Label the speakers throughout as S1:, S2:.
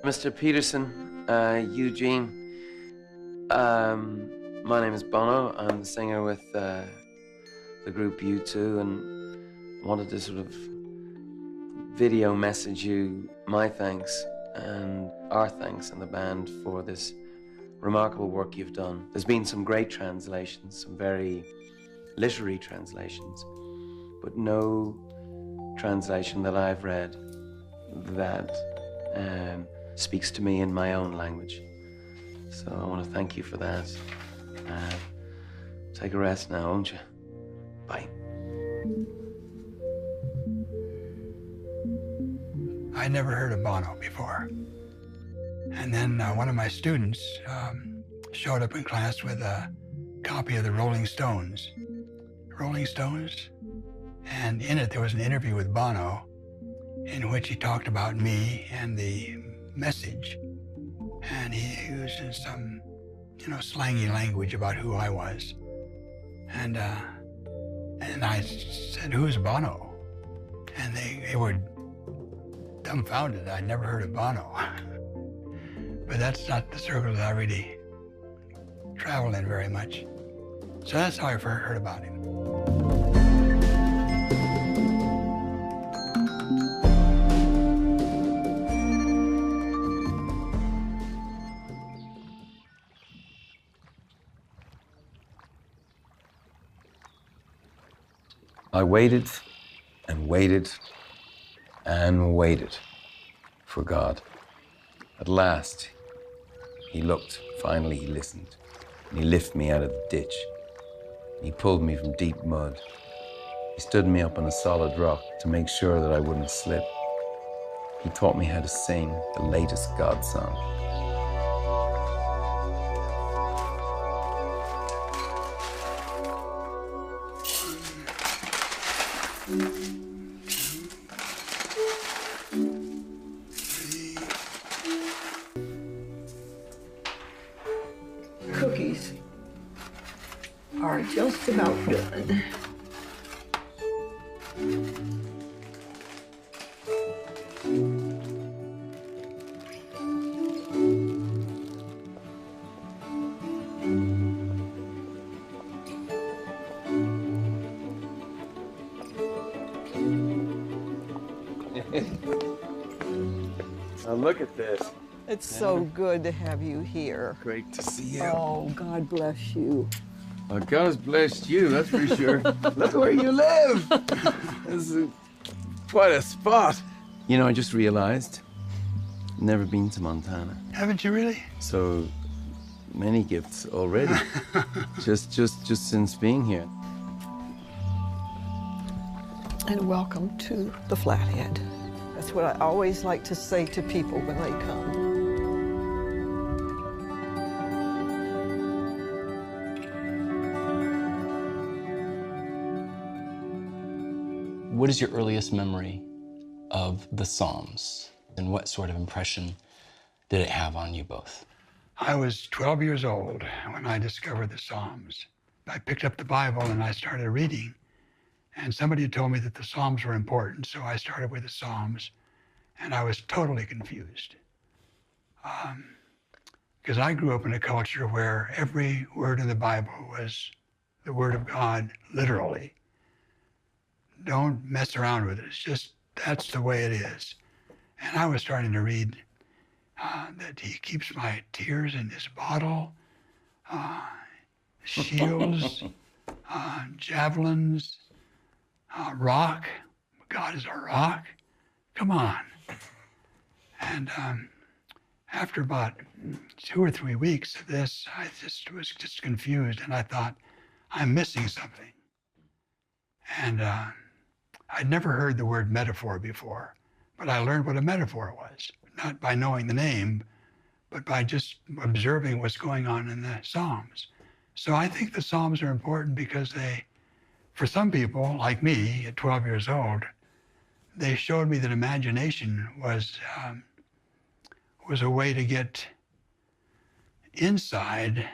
S1: Mr. Peterson, Eugene, my name is Bono. I'm the singer with the group U2 and wanted to sort of video message you my thanks and our thanks in the band for this remarkable work you've done. There's been some great translations, some very literary translations, but no translation that I've read that speaks to me in my own language. So I want to thank you for that. Take a rest now, won't you? Bye.
S2: I never heard of Bono before. And then one of my students showed up in class with a copy of the Rolling Stones. Rolling Stones? And in it, there was an interview with Bono in which he talked about me and the message. And he used some, slangy language about who I was. And I said, "Who's Bono?" And they were dumbfounded. I'd never heard of Bono. But that's not the circle that I really travel in very much. So that's how I first heard about him.
S3: I waited and waited and waited for God. At last, he looked, finally he listened, and he lifted me out of the ditch. And he pulled me from deep mud. He stood me up on a solid rock to make sure that I wouldn't slip. He taught me how to sing the latest God song.
S4: Cookies are just about done.
S1: Now look at this.
S4: It's so good to have you here.
S1: Great to see you.
S4: Oh, God bless you.
S1: Well, God has blessed you, that's for sure. Look where you live. This is quite a spot. You know, I just realized, never been to Montana.
S2: Haven't you really?
S1: So many gifts already. just since being here.
S4: And welcome to the Flathead. That's what I always like to say to people when they come.
S5: What is your earliest memory of the Psalms, and what sort of impression did it have on you both?
S2: I was 12 years old when I discovered the Psalms. I picked up the Bible and I started reading, and somebody had told me that the Psalms were important, so I started with the Psalms, and I was totally confused. Because I grew up in a culture where every word in the Bible was the Word of God, literally. Don't mess around with it. It's just, that's the way it is. And I was starting to read that he keeps my tears in his bottle, shields, javelins, rock. God is our rock. Come on. And after about 2 or 3 weeks of this, I was just confused, and I thought, I'm missing something. And I'd never heard the word metaphor before, but I learned what a metaphor was, not by knowing the name, but by just observing what's going on in the Psalms. So I think the Psalms are important because they, for some people, like me, at 12 years old, they showed me that imagination was a way to get inside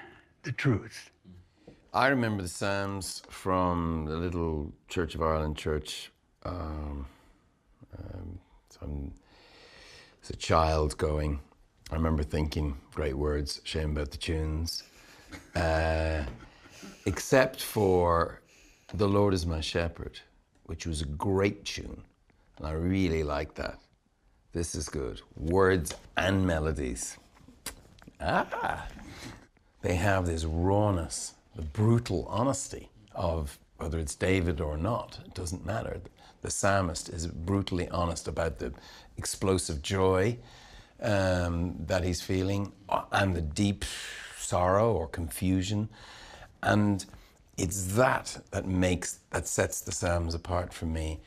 S2: the truth.
S1: I remember the Psalms from the little Church of Ireland church. So I'm as a child going,
S3: I remember thinking, great words, shame about the tunes. Except for The Lord is My Shepherd, which was a great tune, and I really like that. This is good. Words and melodies. They have this rawness, the brutal honesty of whether it's David or not, it doesn't matter. The psalmist is brutally honest about the explosive joy that he's feeling and the deep sorrow or confusion. And it's that sets the Psalms apart for me.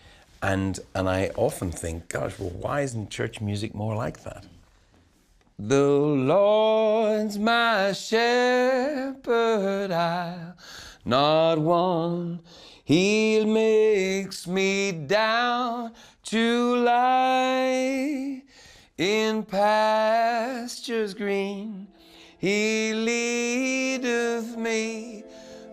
S3: And I often think, gosh, well, why isn't church music more like that? The Lord's my shepherd, I'll not want. He makes me down to lie in pastures green. He leadeth me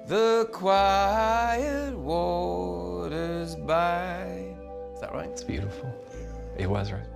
S3: the quiet waters by. Is that right?
S5: It's beautiful. It was right.